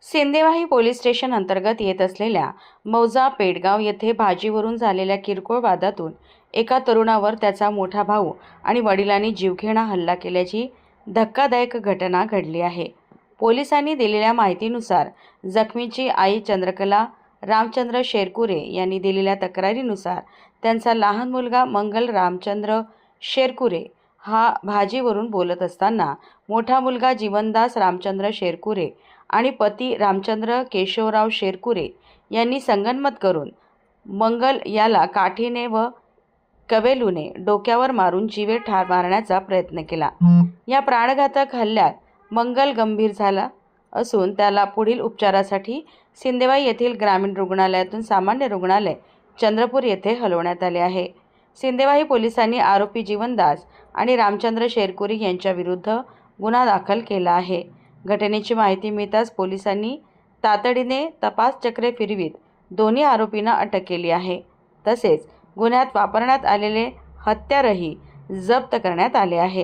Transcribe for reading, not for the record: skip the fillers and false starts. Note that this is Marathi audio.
सिंदेवाही पोलीस स्टेशन अंतर्गत येत असलेल्या मौजा पेडगाव येथे भाजीवरून झालेल्या किरकोळ वादातून एका तरुणावर त्याचा मोठा भाऊ आणि वडिलांनी जीवघेणा हल्ला केल्याची धक्कादायक घटना घडली आहे। पोलिसांनी दिलेल्या माहितीनुसार जखमीची आई चंद्रकला रामचंद्र शेरकुरे यांनी दिलेल्या तक्रारीनुसार त्यांचा लहान मुलगा मंगल रामचंद्र शेरकुरे हा भाजीवरून बोलत असताना मोठा मुलगा जीवनदास रामचंद्र शेरकुरे आणि पती रामचंद्र केशवराव शेरकुरे यांनी संगनमत करून मंगल याला काठीने व कवेलूने डोक्यावर मारून जीवे ठार मारण्याचा प्रयत्न केला। या प्राणघातक हल्ल्यात मंगल गंभीर झाला असून त्याला पुढील उपचारासाठी सिंदेवाही येथील ग्रामीण रुग्णालयातून सामान्य रुग्णालय चंद्रपूर येथे हलवण्यात आले आहे। सिंदेवाही पोलिसांनी आरोपी जीवनदास आणि रामचंद्र शेरकुरे यांच्या विरुद्ध गुन्हा दाखल केला आहे। घटनेची माहिती मिळताच पोलिसांनी तातडीने तपास चक्रे फिरवीत दोन्ही आरोपींना अटक केली आहे। तसेच गुन्ह्यात वापरण्यात आलेले हत्यारही जप्त करण्यात आले आहे।